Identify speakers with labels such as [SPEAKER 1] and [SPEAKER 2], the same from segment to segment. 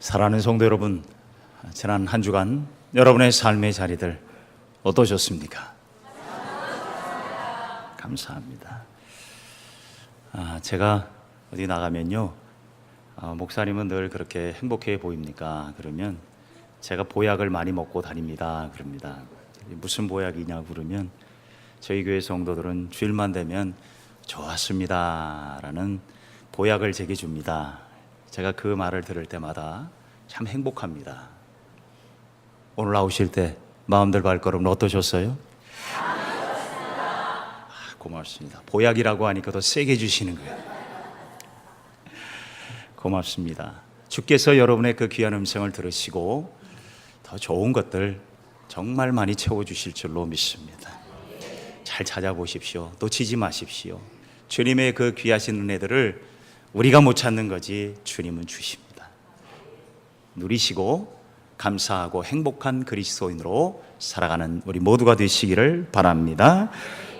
[SPEAKER 1] 사랑하는 성도 여러분, 지난 한 주간 여러분의 삶의 자리들 어떠셨습니까? 감사합니다. 제가 어디 나가면요, 목사님은 늘 그렇게 행복해 보입니까? 그러면 제가 보약을 많이 먹고 다닙니다. 그럽니다. 무슨 보약이냐고 그러면 저희 교회 성도들은 주일만 되면 좋았습니다 라는 보약을 제게 줍니다. 제가 그 말을 들을 때마다 참 행복합니다. 오늘 나오실 때 마음들 발걸음은 어떠셨어요? 고맙습니다. 보약이라고 하니까 더 세게 주시는 거예요. 고맙습니다. 주께서 여러분의 그 귀한 음성을 들으시고 더 좋은 것들 정말 많이 채워주실 줄로 믿습니다. 잘 찾아보십시오. 놓치지 마십시오. 주님의 그 귀하신 은혜들을 우리가 못 찾는 거지 주님은 주십니다. 누리시고 감사하고 행복한 그리스도인으로 살아가는 우리 모두가 되시기를 바랍니다.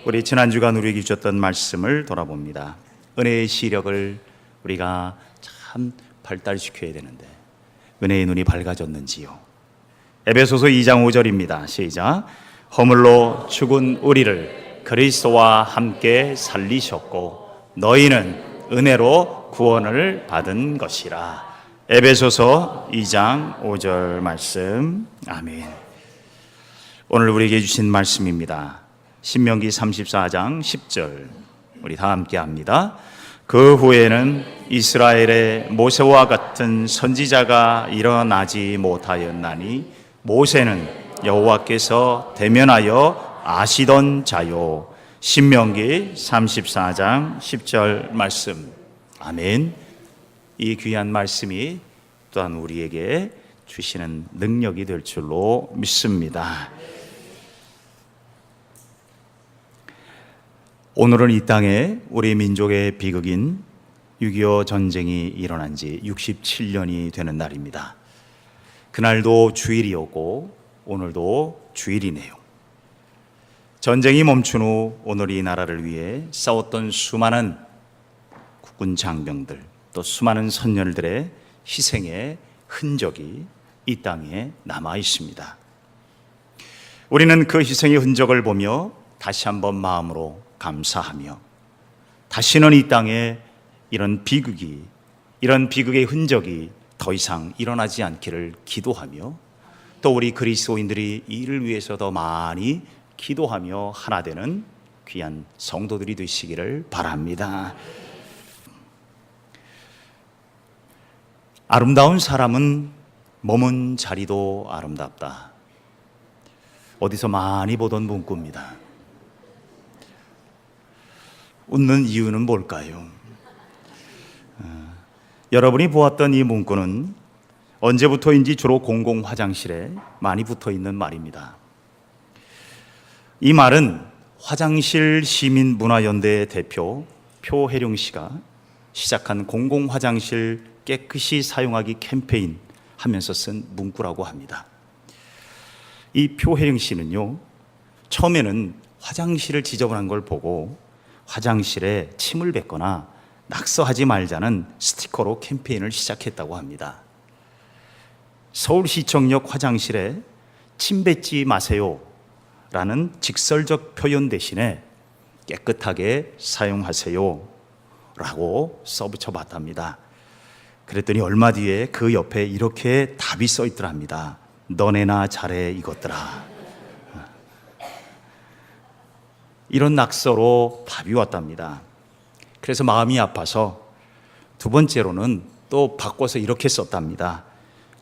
[SPEAKER 1] 우리 지난 주간 우리에게 주셨던 말씀을 돌아봅니다. 은혜의 시력을 우리가 참 발달시켜야 되는데 은혜의 눈이 밝아졌는지요? 에베소서 2장 5절입니다. 시작. 허물로 죽은 우리를 그리스도와 함께 살리셨고 너희는 은혜로 구원을 받은 것이라. 에베소서 2장 5절 말씀. 아멘. 오늘 우리에게 주신 말씀입니다. 신명기 34장 10절 우리 다 함께 합니다. 그 후에는 이스라엘의 모세와 같은 선지자가 일어나지 못하였나니 모세는 여호와께서 대면하여 아시던 자요. 신명기 34장 10절 말씀. 아멘. 이 귀한 말씀이 또한 우리에게 주시는 능력이 될 줄로 믿습니다. 오늘은 이 땅에 우리 민족의 비극인 6.25 전쟁이 일어난 지 67년이 되는 날입니다. 그날도 주일이었고 오늘도 주일이네요. 전쟁이 멈춘 후 오늘 이 나라를 위해 싸웠던 수많은 국군 장병들 또 수많은 선열들의 희생의 흔적이 이 땅에 남아 있습니다. 우리는 그 희생의 흔적을 보며 다시 한번 마음으로 감사하며 다시는 이 땅에 이런 비극의 흔적이 더 이상 일어나지 않기를 기도하며 또 우리 그리스도인들이 이를 위해서 더 많이 기도하며 하나 되는 귀한 성도들이 되시기를 바랍니다. 아름다운 사람은 머문 자리도 아름답다. 어디서 많이 보던 문구입니다. 웃는 이유는 뭘까요? 여러분이 보았던 이 문구는 언제부터인지 주로 공공 화장실에 많이 붙어 있는 말입니다. 이 말은 화장실 시민문화연대의 대표 표혜룡 씨가 시작한 공공 화장실 깨끗이 사용하기 캠페인 하면서 쓴 문구라고 합니다. 이 표혜룡 씨는요, 처음에는 화장실을 지저분한 걸 보고 화장실에 침을 뱉거나 낙서하지 말자는 스티커로 캠페인을 시작했다고 합니다. 서울시청역 화장실에 침 뱉지 마세요 라는 직설적 표현 대신에 깨끗하게 사용하세요 라고 써붙여 봤답니다. 그랬더니 얼마 뒤에 그 옆에 이렇게 답이 써 있더랍니다. 너네나 잘해 이것들아. 이런 낙서로 답이 왔답니다. 그래서 마음이 아파서 두 번째로는 또 바꿔서 이렇게 썼답니다.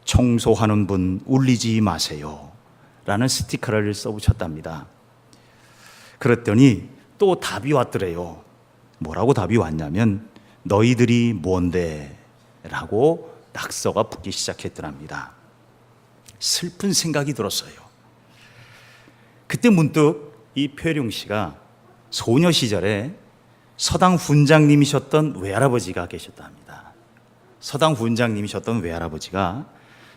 [SPEAKER 1] 청소하는 분 울리지 마세요 라는 스티커를 써붙였답니다. 그랬더니 또 답이 왔더래요. 뭐라고 답이 왔냐면 너희들이 뭔데? 라고 낙서가 붙기 시작했더랍니다. 슬픈 생각이 들었어요. 그때 문득 이 표혜룡 씨가 소녀 시절에 서당 훈장님이셨던 외할아버지가 계셨답니다. 서당 훈장님이셨던 외할아버지가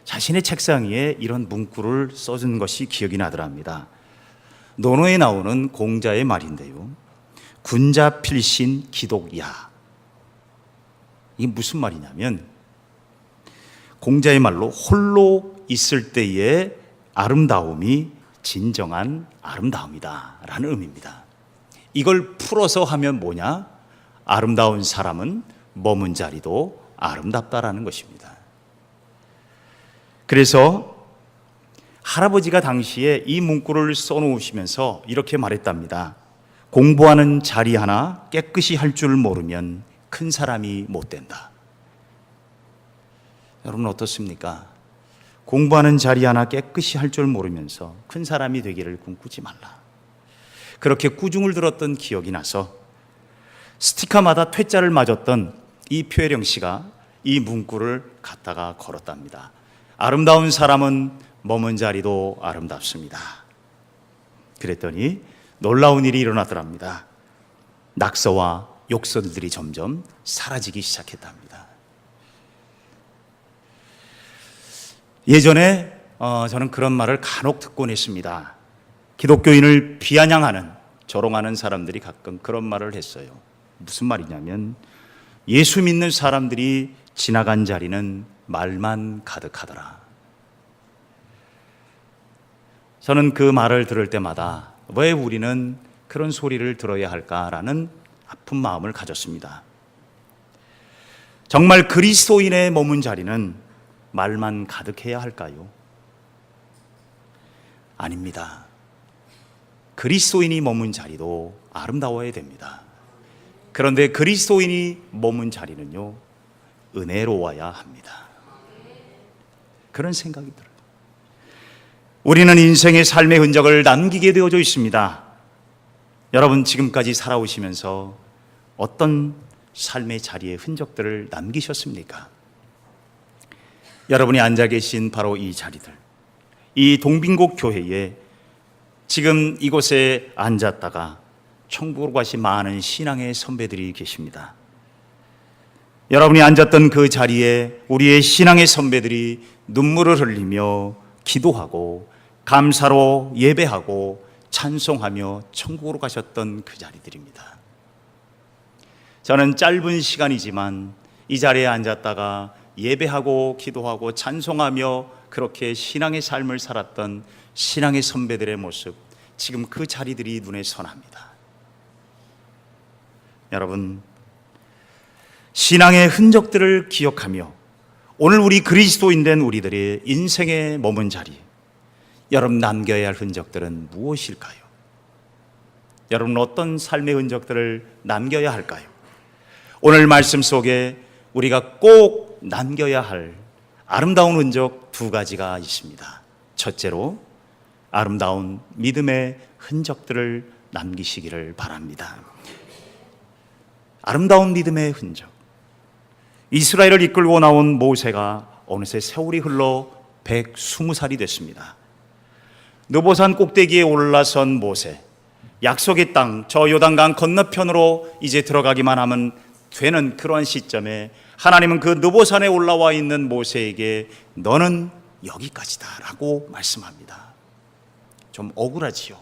[SPEAKER 1] 자신의 책상 위에 이런 문구를 써준 것이 기억이 나더랍니다. 논어에 나오는 공자의 말인데요. 군자 필신 기독야. 이게 무슨 말이냐면 공자의 말로 홀로 있을 때의 아름다움이 진정한 아름다움이다 라는 의미입니다. 이걸 풀어서 하면 뭐냐? 아름다운 사람은 머문 자리도 아름답다라는 것입니다. 그래서 할아버지가 당시에 이 문구를 써놓으시면서 이렇게 말했답니다. 공부하는 자리 하나 깨끗이 할 줄 모르면 큰 사람이 못 된다. 여러분 어떻습니까? 공부하는 자리 하나 깨끗이 할 줄 모르면서 큰 사람이 되기를 꿈꾸지 말라. 그렇게 꾸중을 들었던 기억이 나서 스티커마다 퇴짜를 맞았던 이 표혜령 씨가 이 문구를 갖다가 걸었답니다. 아름다운 사람은 머문 자리도 아름답습니다. 그랬더니 놀라운 일이 일어나더랍니다. 낙서와 욕설들이 점점 사라지기 시작했답니다. 예전에 저는 그런 말을 간혹 듣곤 했습니다. 기독교인을 비아냥하는, 조롱하는 사람들이 가끔 그런 말을 했어요. 무슨 말이냐면 예수 믿는 사람들이 지나간 자리는 말만 가득하더라. 저는 그 말을 들을 때마다 왜 우리는 그런 소리를 들어야 할까라는 아픈 마음을 가졌습니다. 정말 그리스도인의 머문 자리는 말만 가득해야 할까요? 아닙니다. 그리스도인이 머문 자리도 아름다워야 됩니다. 그런데 그리스도인이 머문 자리는요, 은혜로워야 합니다. 그런 생각이 들어요. 우리는 인생의 삶의 흔적을 남기게 되어져 있습니다. 여러분 지금까지 살아오시면서 어떤 삶의 자리의 흔적들을 남기셨습니까? 여러분이 앉아 계신 바로 이 자리들, 이 동빙곡 교회에 지금 이곳에 앉았다가 천국으로 가신 많은 신앙의 선배들이 계십니다. 여러분이 앉았던 그 자리에 우리의 신앙의 선배들이 눈물을 흘리며 기도하고 감사로 예배하고 찬송하며 천국으로 가셨던 그 자리들입니다. 저는 짧은 시간이지만 이 자리에 앉았다가 예배하고 기도하고 찬송하며 그렇게 신앙의 삶을 살았던 신앙의 선배들의 모습, 지금 그 자리들이 눈에 선합니다. 여러분, 신앙의 흔적들을 기억하며 오늘 우리 그리스도인 된 우리들의 인생에 머문 자리, 여러분 남겨야 할 흔적들은 무엇일까요? 여러분 어떤 삶의 흔적들을 남겨야 할까요? 오늘 말씀 속에 우리가 꼭 남겨야 할 아름다운 흔적 두 가지가 있습니다. 첫째로 아름다운 믿음의 흔적들을 남기시기를 바랍니다. 아름다운 믿음의 흔적. 이스라엘을 이끌고 나온 모세가 어느새 세월이 흘러 120살이 됐습니다. 느보산 꼭대기에 올라선 모세, 약속의 땅, 저 요단강 건너편으로 이제 들어가기만 하면 되는 그러한 시점에 하나님은 그 느보산에 올라와 있는 모세에게 너는 여기까지다 라고 말씀합니다. 좀 억울하지요.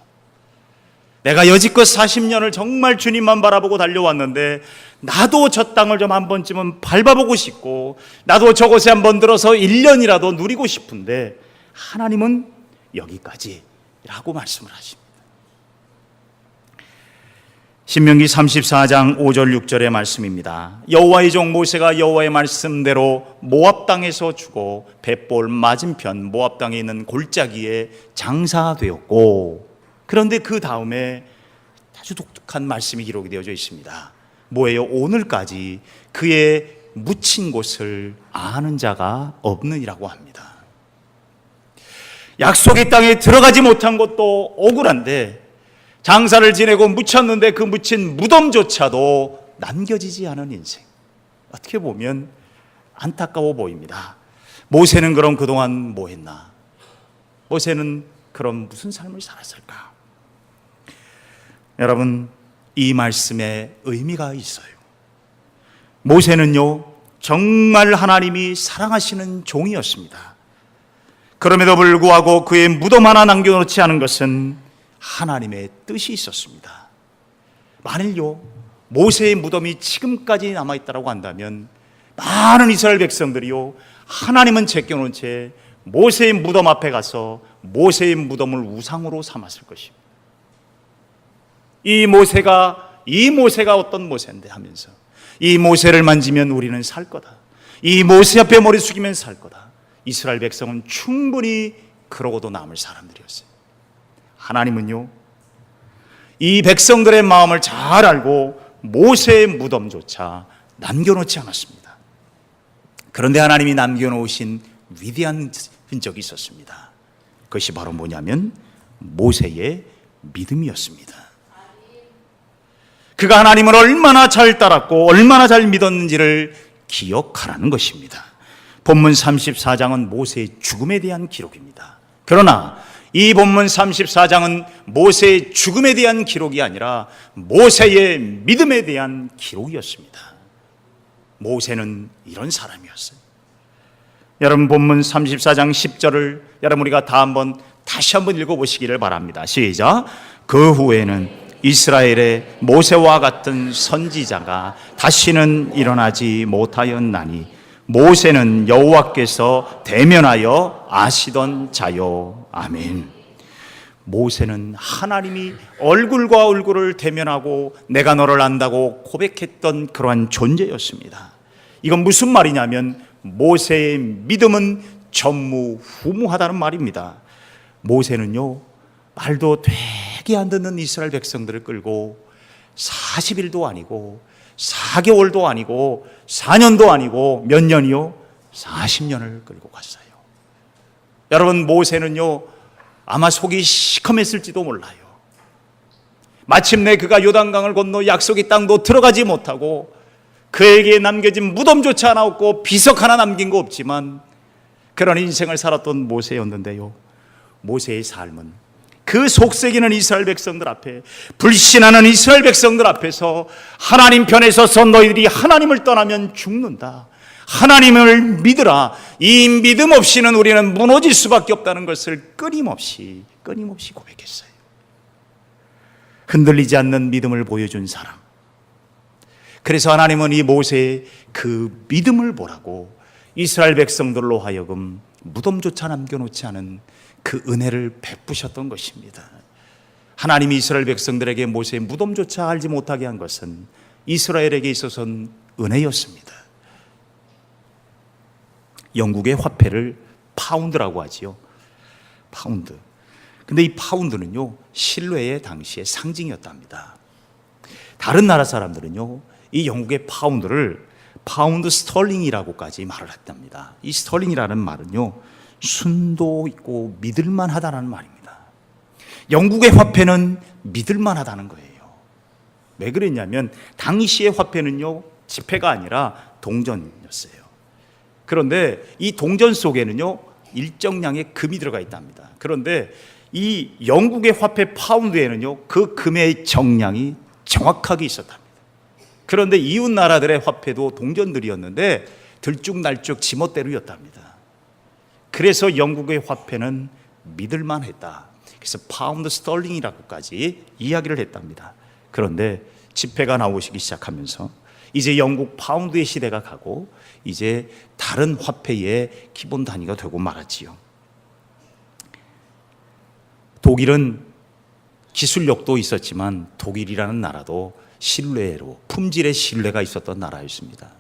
[SPEAKER 1] 내가 여지껏 40년을 정말 주님만 바라보고 달려왔는데 나도 저 땅을 좀 한 번쯤은 밟아보고 싶고 나도 저곳에 한번 들어서 1년이라도 누리고 싶은데 하나님은 여기까지라고 말씀을 하십니다. 신명기 34장 5절 6절의 말씀입니다. 여호와의 종 모세가 여호와의 말씀대로 모압 땅에서 죽어 벳볼 맞은편 모압 땅에 있는 골짜기에 장사되었고, 그런데 그 다음에 아주 독특한 말씀이 기록이 되어져 있습니다. 뭐예요? 오늘까지 그의 묻힌 곳을 아는 자가 없느니라고 합니다. 약속의 땅에 들어가지 못한 것도 억울한데 장사를 지내고 묻혔는데 그 묻힌 무덤조차도 남겨지지 않은 인생, 어떻게 보면 안타까워 보입니다. 모세는 그럼 그동안 뭐 했나? 모세는 그럼 무슨 삶을 살았을까? 여러분, 이 말씀에 의미가 있어요. 모세는요 정말 하나님이 사랑하시는 종이었습니다. 그럼에도 불구하고 그의 무덤 하나 남겨놓지 않은 것은 하나님의 뜻이 있었습니다. 만일요 모세의 무덤이 지금까지 남아있다고 한다면 많은 이스라엘 백성들이요 하나님은 제껴놓은 채 모세의 무덤 앞에 가서 모세의 무덤을 우상으로 삼았을 것입니다. 이 모세가 어떤 모세인데 하면서 이 모세를 만지면 우리는 살 거다. 이 모세 앞에 머리 숙이면 살 거다. 이스라엘 백성은 충분히 그러고도 남을 사람들이었어요. 하나님은요, 이 백성들의 마음을 잘 알고 모세의 무덤조차 남겨놓지 않았습니다. 그런데 하나님이 남겨놓으신 위대한 흔적이 있었습니다. 그것이 바로 뭐냐면 모세의 믿음이었습니다. 그가 하나님을 얼마나 잘 따랐고 얼마나 잘 믿었는지를 기억하라는 것입니다. 본문 34장은 모세의 죽음에 대한 기록입니다. 그러나 이 본문 34장은 모세의 죽음에 대한 기록이 아니라 모세의 믿음에 대한 기록이었습니다. 모세는 이런 사람이었어요. 여러분, 본문 34장 10절을 여러분 우리가 다시 한번 읽어보시기를 바랍니다. 시작. 그 후에는 이스라엘의 모세와 같은 선지자가 다시는 일어나지 못하였나니 모세는 여호와께서 대면하여 아시던 자요. 아멘. 모세는 하나님이 얼굴과 얼굴을 대면하고 내가 너를 안다고 고백했던 그러한 존재였습니다. 이건 무슨 말이냐면 모세의 믿음은 전무후무하다는 말입니다. 모세는요, 말도 되게 안 듣는 이스라엘 백성들을 끌고 40일도 아니고 4개월도 아니고 4년도 아니고 몇 년이요? 40년을 끌고 갔어요. 여러분, 모세는요 아마 속이 시커맸을지도 몰라요. 마침내 그가 요단강을 건너 약속의 땅도 들어가지 못하고 그에게 남겨진 무덤조차 하나 없고 비석 하나 남긴 거 없지만 그런 인생을 살았던 모세였는데요, 모세의 삶은 그 속삭이는 이스라엘 백성들 앞에, 불신하는 이스라엘 백성들 앞에서 하나님 편에 서서 너희들이 하나님을 떠나면 죽는다, 하나님을 믿으라, 이 믿음 없이는 우리는 무너질 수밖에 없다는 것을 끊임없이 고백했어요. 흔들리지 않는 믿음을 보여준 사람. 그래서 하나님은 이 모세의 그 믿음을 보라고 이스라엘 백성들로 하여금 무덤조차 남겨놓지 않은 그 은혜를 베푸셨던 것입니다. 하나님이 이스라엘 백성들에게 모세의 무덤조차 알지 못하게 한 것은 이스라엘에게 있어서는 은혜였습니다. 영국의 화폐를 파운드라고 하지요. 파운드. 근데 이 파운드는요, 신뢰의 당시의 상징이었답니다. 다른 나라 사람들은요, 이 영국의 파운드를 파운드 스털링이라고까지 말을 했답니다. 이 스털링이라는 말은요, 순도 있고 믿을만하다는 말입니다. 영국의 화폐는 믿을만하다는 거예요. 왜 그랬냐면 당시의 화폐는요, 지폐가 아니라 동전이었어요. 그런데 이 동전 속에는요, 일정량의 금이 들어가 있답니다. 그런데 이 영국의 화폐 파운드에는요, 그 금의 정량이 정확하게 있었답니다. 그런데 이웃 나라들의 화폐도 동전들이었는데 들쭉날쭉 지멋대로였답니다. 그래서 영국의 화폐는 믿을만했다. 그래서 파운드 스털링이라고까지 이야기를 했답니다. 그런데 지폐가 나오기 시작하면서 이제 영국 파운드의 시대가 가고 이제 다른 화폐의 기본 단위가 되고 말았지요. 독일은 기술력도 있었지만 독일이라는 나라도 신뢰로, 품질의 신뢰가 있었던 나라였습니다.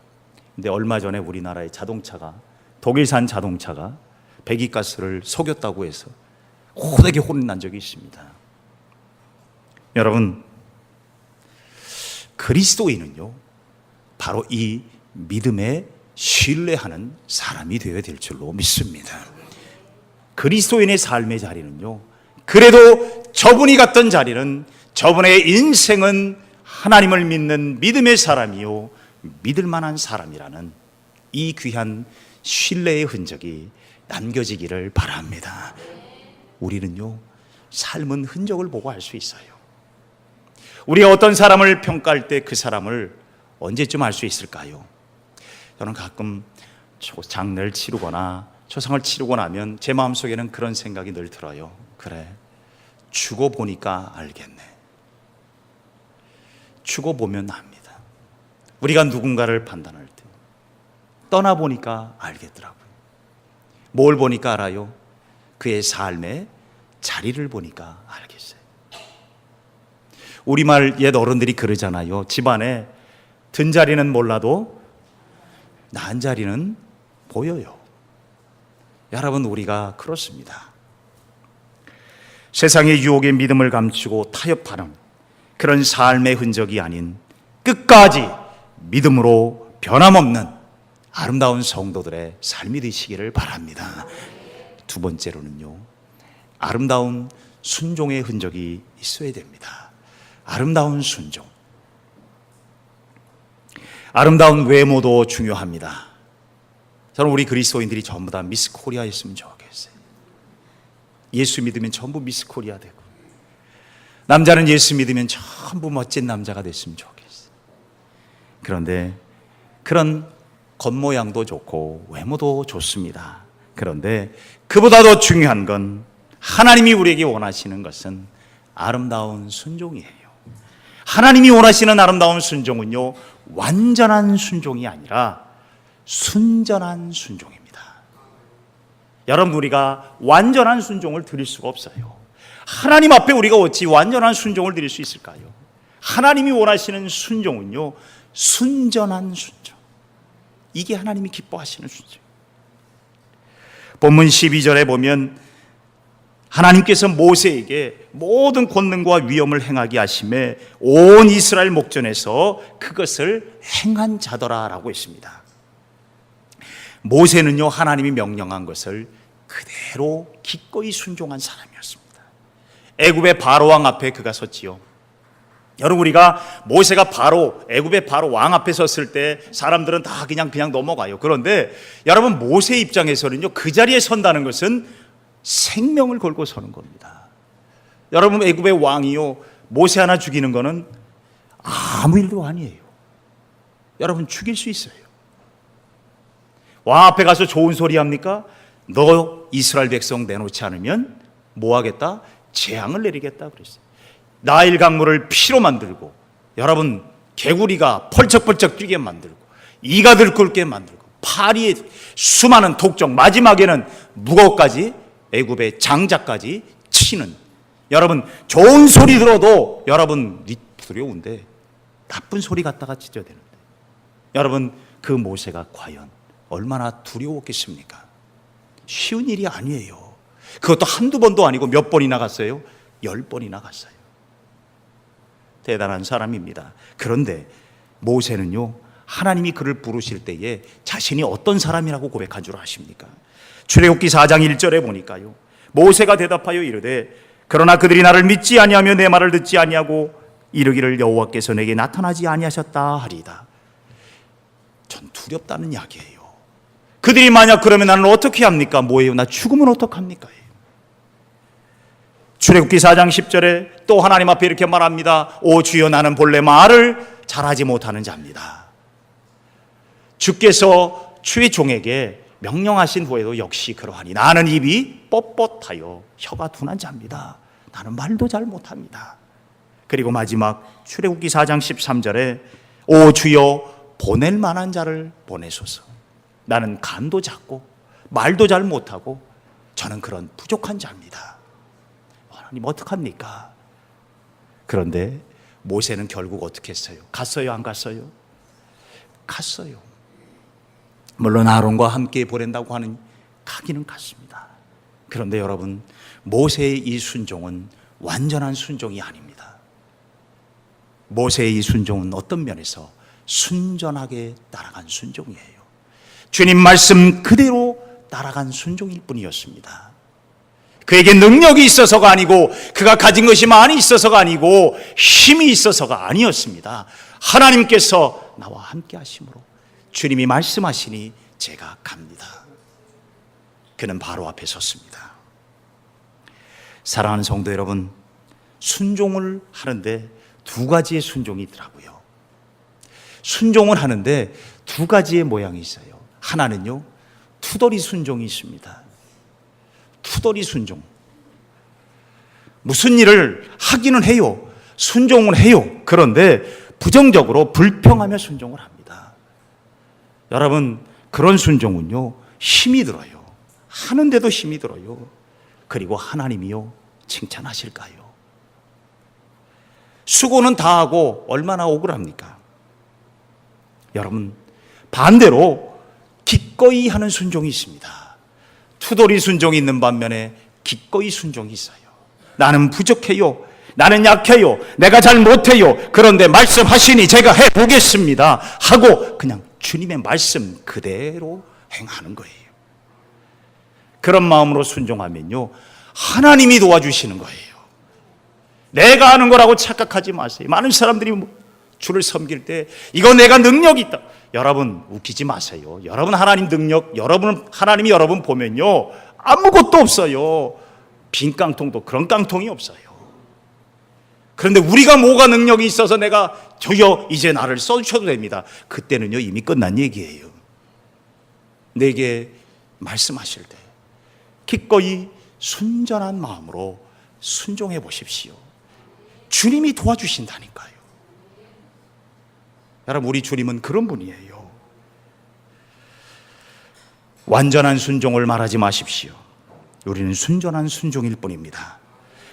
[SPEAKER 1] 근데 얼마 전에 우리나라의 자동차가, 독일산 자동차가 배기가스를 속였다고 해서 호되게 혼이 난 적이 있습니다. 여러분, 그리스도인은요, 바로 이 믿음에 신뢰하는 사람이 되어야 될 줄로 믿습니다. 그리스도인의 삶의 자리는요, 그래도 저분이 갔던 자리는, 저분의 인생은 하나님을 믿는 믿음의 사람이요, 믿을 만한 사람이라는 이 귀한 신뢰의 흔적이 남겨지기를 바랍니다. 우리는요, 삶은 흔적을 보고 알 수 있어요. 우리가 어떤 사람을 평가할 때 그 사람을 언제쯤 알 수 있을까요? 저는 가끔 장례를 치르거나 초상을 치르고 나면 제 마음속에는 그런 생각이 늘 들어요. 그래, 죽어보니까 알겠네. 죽어보면 압니다. 우리가 누군가를 판단할 때 떠나보니까 알겠더라고요. 뭘 보니까 알아요? 그의 삶의 자리를 보니까 알겠어요. 우리말 옛 어른들이 그러잖아요. 집안에 든 자리는 몰라도 난 자리는 보여요. 여러분, 우리가 그렇습니다. 세상의 유혹에 믿음을 감추고 타협하는 그런 삶의 흔적이 아닌 끝까지 믿음으로 변함없는 아름다운 성도들의 삶이 되시기를 바랍니다. 두 번째로는요, 아름다운 순종의 흔적이 있어야 됩니다. 아름다운 순종. 아름다운 외모도 중요합니다. 저는 우리 그리스도인들이 전부 다 미스 코리아였으면 좋겠어요. 예수 믿으면 전부 미스 코리아 되고, 남자는 예수 믿으면 전부 멋진 남자가 됐으면 좋겠어요. 그런데 그런 겉모양도 좋고 외모도 좋습니다. 그런데 그보다 더 중요한 건 하나님이 우리에게 원하시는 것은 아름다운 순종이에요. 하나님이 원하시는 아름다운 순종은요, 완전한 순종이 아니라 순전한 순종입니다. 여러분, 우리가 완전한 순종을 드릴 수가 없어요. 하나님 앞에 우리가 어찌 완전한 순종을 드릴 수 있을까요? 하나님이 원하시는 순종은요, 순전한 순종. 이게 하나님이 기뻐하시는 순종. 본문 12절에 보면 하나님께서 모세에게 모든 권능과 위엄을 행하게 하심에 온 이스라엘 목전에서 그것을 행한 자더라라고 했습니다. 모세는요, 하나님이 명령한 것을 그대로 기꺼이 순종한 사람이었습니다. 애굽의 바로 왕 앞에 그가 섰지요. 여러분, 우리가 모세가 애굽의 바로 왕 앞에 섰을 때 사람들은 다 그냥 넘어가요. 그런데 여러분, 모세 입장에서는요, 그 자리에 선다는 것은 생명을 걸고 서는 겁니다. 여러분, 애굽의 왕이요, 모세 하나 죽이는 거는 아무 일도 아니에요. 여러분, 죽일 수 있어요. 왕 앞에 가서 좋은 소리 합니까? 너 이스라엘 백성 내놓지 않으면 뭐 하겠다? 재앙을 내리겠다 그랬어요. 나일 강물을 피로 만들고, 여러분, 개구리가 펄쩍펄쩍 뛰게 만들고, 이가 들끓게 만들고, 파리에 수많은 독종, 마지막에는 무거까지, 애굽의 장자까지 치는, 여러분, 좋은 소리 들어도 여러분 두려운데 나쁜 소리 갖다가 찢어야 되는데, 여러분, 그 모세가 과연 얼마나 두려웠겠습니까? 쉬운 일이 아니에요. 그것도 한두 번도 아니고 몇 번이나 갔어요? 10번이나 갔어요. 대단한 사람입니다. 그런데 모세는요, 하나님이 그를 부르실 때에 자신이 어떤 사람이라고 고백한 줄 아십니까? 출애굽기 4장 1절에 보니까요, 모세가 대답하여 이르되 그러나 그들이 나를 믿지 아니하며 내 말을 듣지 아니하고 이르기를 여호와께서 내게 나타나지 아니하셨다 하리이다. 전 두렵다는 이야기예요. 그들이 만약 그러면 나는 어떻게 합니까? 뭐예요? 나 죽으면 어떡합니까? 출애굽기 4장 10절에 또 하나님 앞에 이렇게 말합니다. 오 주여, 나는 본래 말을 잘하지 못하는 자입니다. 주께서 주의 종에게 명령하신 후에도 역시 그러하니 나는 입이 뻣뻣하여 혀가 둔한 자입니다. 나는 말도 잘 못합니다. 그리고 마지막 출애굽기 4장 13절에 오 주여, 보낼 만한 자를 보내소서. 나는 간도 작고 말도 잘 못하고 저는 그런 부족한 자입니다. 하나님 어떡합니까? 그런데 모세는 결국 어떻게 했어요? 갔어요, 안 갔어요? 갔어요. 물론 아론과 함께 보낸다고 하는 가기는 갔습니다. 그런데 여러분, 모세의 이 순종은 완전한 순종이 아닙니다. 모세의 이 순종은 어떤 면에서 순전하게 따라간 순종이에요. 주님 말씀 그대로 따라간 순종일 뿐이었습니다. 그에게 능력이 있어서가 아니고, 그가 가진 것이 많이 있어서가 아니고, 힘이 있어서가 아니었습니다. 하나님께서 나와 함께 하심으로 주님이 말씀하시니 제가 갑니다. 그는 바로 앞에 섰습니다. 사랑하는 성도 여러분, 순종을 하는데 두 가지의 순종이 있더라고요. 순종을 하는데 두 가지의 모양이 있어요. 하나는요, 투덜이 순종이 있습니다. 투덜이 순종. 무슨 일을 하기는 해요. 순종을 해요. 그런데 부정적으로 불평하며 순종을 합니다. 여러분, 그런 순종은요, 힘이 들어요. 하는데도 힘이 들어요. 그리고 하나님이요 칭찬하실까요? 수고는 다 하고 얼마나 억울합니까? 여러분, 반대로 기꺼이 하는 순종이 있습니다. 투덜이 순종이 있는 반면에 기꺼이 순종이 있어요. 나는 부족해요. 나는 약해요. 내가 잘 못해요. 그런데 말씀하시니 제가 해보겠습니다 하고 그냥 주님의 말씀 그대로 행하는 거예요. 그런 마음으로 순종하면요, 하나님이 도와주시는 거예요. 내가 하는 거라고 착각하지 마세요. 많은 사람들이 주를 섬길 때 이거 내가 능력이 있다. 여러분 웃기지 마세요. 여러분 하나님 능력, 하나님이 여러분 보면요 아무것도 없어요. 빈 깡통도 그런 깡통이 없어요. 그런데 우리가 뭐가 능력이 있어서 내가 저요 이제 나를 써주셔도 됩니다. 그때는요 이미 끝난 얘기예요. 내게 말씀하실 때 기꺼이 순전한 마음으로 순종해 보십시오. 주님이 도와주신다니까요. 여러분, 우리 주님은 그런 분이에요. 완전한 순종을 말하지 마십시오. 우리는 순전한 순종일 뿐입니다.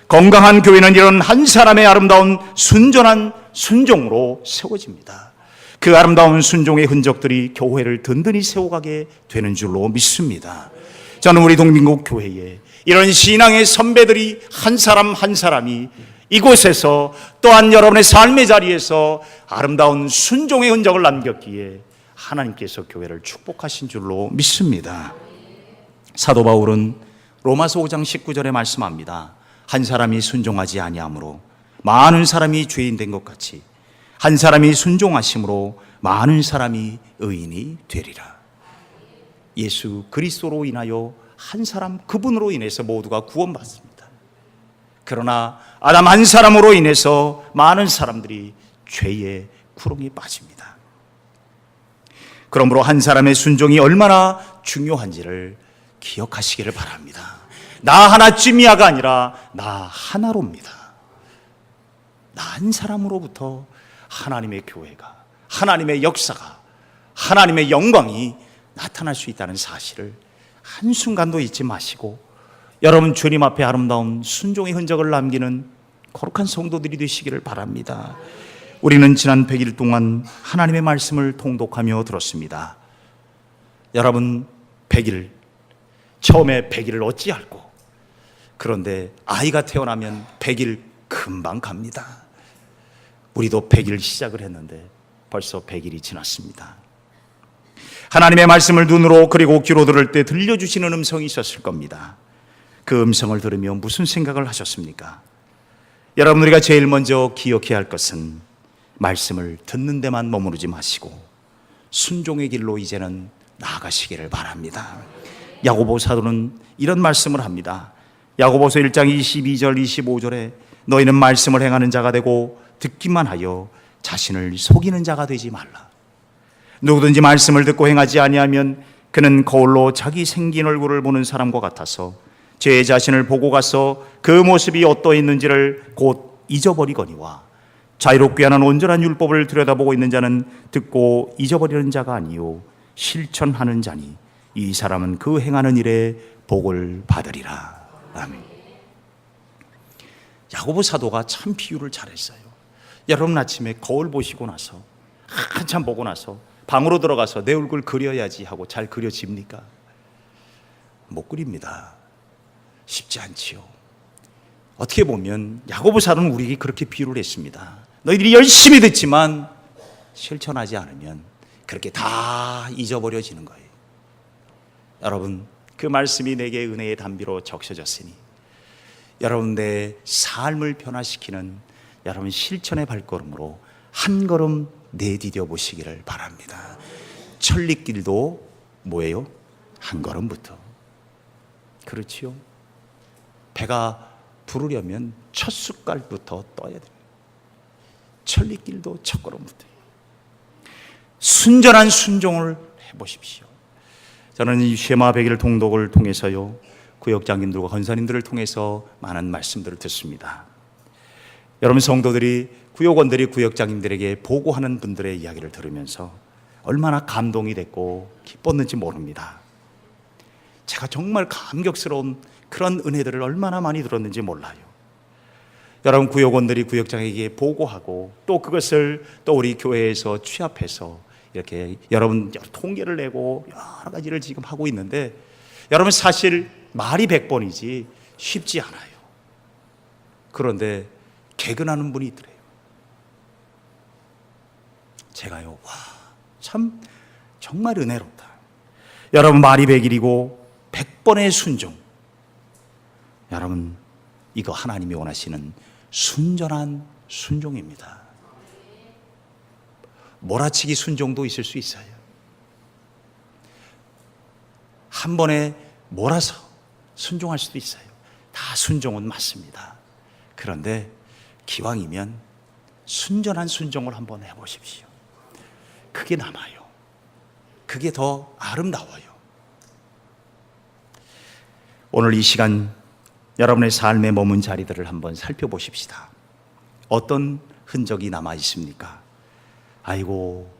[SPEAKER 1] 건강한 교회는 이런 한 사람의 아름다운 순전한 순종으로 세워집니다. 그 아름다운 순종의 흔적들이 교회를 든든히 세워가게 되는 줄로 믿습니다. 저는 우리 동민국 교회에 이런 신앙의 선배들이 한 사람 한 사람이 이곳에서 또한 여러분의 삶의 자리에서 아름다운 순종의 흔적을 남겼기에 하나님께서 교회를 축복하신 줄로 믿습니다. 사도 바울은 로마서 5장 19절에 말씀합니다. 한 사람이 순종하지 아니함으로 많은 사람이 죄인 된 것 같이 한 사람이 순종하심으로 많은 사람이 의인이 되리라. 예수 그리스도로 인하여 한 사람, 그분으로 인해서 모두가 구원받습니다. 그러나 아담 한 사람으로 인해서 많은 사람들이 죄의 구렁이 빠집니다. 그러므로 한 사람의 순종이 얼마나 중요한지를 기억하시기를 바랍니다. 나 하나쯤이야가 아니라 나 하나로입니다. 나 한 사람으로부터 하나님의 교회가, 하나님의 역사가, 하나님의 영광이 나타날 수 있다는 사실을 한순간도 잊지 마시고 여러분 주님 앞에 아름다운 순종의 흔적을 남기는 거룩한 성도들이 되시기를 바랍니다. 우리는 지난 100일 동안 하나님의 말씀을 통독하며 들었습니다. 여러분 100일, 처음에 100일을 어찌할꼬? 그런데 아이가 태어나면 100일 금방 갑니다. 우리도 100일 시작을 했는데 벌써 100일이 지났습니다. 하나님의 말씀을 눈으로 그리고 귀로 들을 때 들려주시는 음성이 있었을 겁니다. 그 음성을 들으며 무슨 생각을 하셨습니까? 여러분, 우리가 제일 먼저 기억해야 할 것은 말씀을 듣는 데만 머무르지 마시고 순종의 길로 이제는 나아가시기를 바랍니다. 야고보 사도는 이런 말씀을 합니다. 야고보서 1장 22절 25절에 너희는 말씀을 행하는 자가 되고 듣기만 하여 자신을 속이는 자가 되지 말라. 누구든지 말씀을 듣고 행하지 아니하면 그는 거울로 자기 생긴 얼굴을 보는 사람과 같아서 제 자신을 보고 가서 그 모습이 어떠했는지를 곧 잊어버리거니와 자유롭게 하는 온전한 율법을 들여다보고 있는 자는 듣고 잊어버리는 자가 아니요 실천하는 자니 이 사람은 그 행하는 일에 복을 받으리라. 아멘. 야고보 사도가 참 비유를 잘했어요. 여러분 아침에 거울 보시고 나서 한참 보고 나서 방으로 들어가서 내 얼굴 그려야지 하고 잘 그려집니까? 못 그립니다. 쉽지 않지요. 어떻게 보면 야고보 사도는 우리에게 그렇게 비유를 했습니다. 너희들이 열심히 듣지만 실천하지 않으면 그렇게 다 잊어버려지는 거예요. 여러분, 그 말씀이 내게 은혜의 단비로 적셔졌으니 여러분 내 삶을 변화시키는 여러분 실천의 발걸음으로 한 걸음 내디뎌 보시기를 바랍니다. 천리길도 뭐예요? 한 걸음부터. 그렇지요? 배가 부르려면 첫 숟갈부터 떠야 됩니다. 천리길도 첫 걸음부터. 순전한 순종을 해보십시오. 저는 이 쉐마 100일 통독을 통해서요 구역장님들과 권사님들을 통해서 많은 말씀들을 듣습니다. 여러분 성도들이 구역원들이 구역장님들에게 보고하는 분들의 이야기를 들으면서 얼마나 감동이 됐고 기뻤는지 모릅니다. 제가 정말 감격스러운 그런 은혜들을 얼마나 많이 들었는지 몰라요. 여러분, 구역원들이 구역장에게 보고하고 또 그것을 또 우리 교회에서 취합해서 이렇게 여러분 통계를 내고 여러 가지를 지금 하고 있는데, 여러분 사실 말이 100번이지 쉽지 않아요. 그런데 개근하는 분이 있더래요. 제가요, 와, 참 정말 은혜롭다. 여러분, 말이 100일이고 100번의 순종. 여러분, 이거 하나님이 원하시는 순전한 순종입니다. 몰아치기 순종도 있을 수 있어요. 한 번에 몰아서 순종할 수도 있어요. 다 순종은 맞습니다. 그런데 기왕이면 순전한 순종을 한번 해보십시오. 그게 남아요. 그게 더 아름다워요. 오늘 이 시간 여러분의 삶에 머문 자리들을 한번 살펴보십시다. 어떤 흔적이 남아 있습니까? 아이고,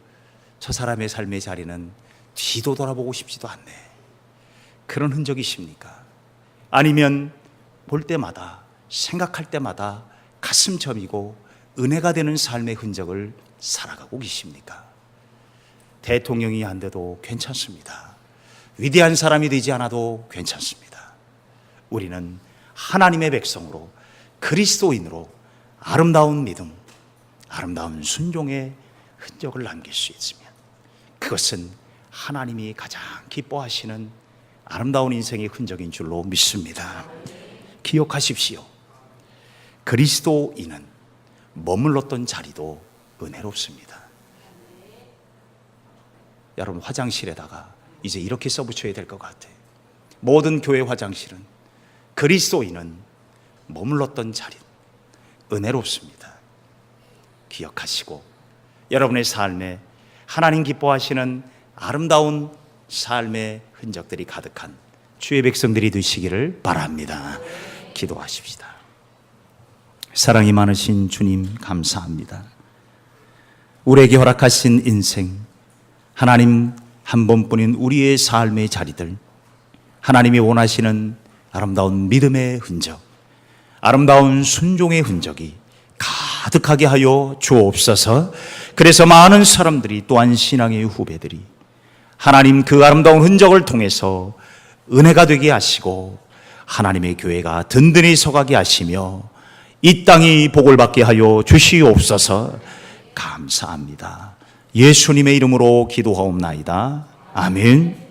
[SPEAKER 1] 저 사람의 삶의 자리는 뒤도 돌아보고 싶지도 않네. 그런 흔적이십니까? 아니면 볼 때마다, 생각할 때마다 가슴 저리고 은혜가 되는 삶의 흔적을 살아가고 계십니까? 대통령이 안 돼도 괜찮습니다. 위대한 사람이 되지 않아도 괜찮습니다. 우리는 하나님의 백성으로, 그리스도인으로 아름다운 믿음, 아름다운 순종의 흔적을 남길 수 있으면 그것은 하나님이 가장 기뻐하시는 아름다운 인생의 흔적인 줄로 믿습니다. 기억하십시오. 그리스도인은 머물렀던 자리도 은혜롭습니다. 여러분, 화장실에다가 이제 이렇게 써붙여야 될 것 같아요. 모든 교회 화장실은 그리스도인은 머물렀던 자리 은혜롭습니다. 기억하시고 여러분의 삶에 하나님 기뻐하시는 아름다운 삶의 흔적들이 가득한 주의 백성들이 되시기를 바랍니다. 기도하십시다. 사랑이 많으신 주님, 감사합니다. 우리에게 허락하신 인생, 하나님 한 번뿐인 우리의 삶의 자리들, 하나님이 원하시는 아름다운 믿음의 흔적, 아름다운 순종의 흔적이 가득하게 하여 주옵소서. 그래서 많은 사람들이, 또한 신앙의 후배들이 하나님 그 아름다운 흔적을 통해서 은혜가 되게 하시고 하나님의 교회가 든든히 서가게 하시며 이 땅이 복을 받게 하여 주시옵소서. 감사합니다. 예수님의 이름으로 기도하옵나이다. 아멘.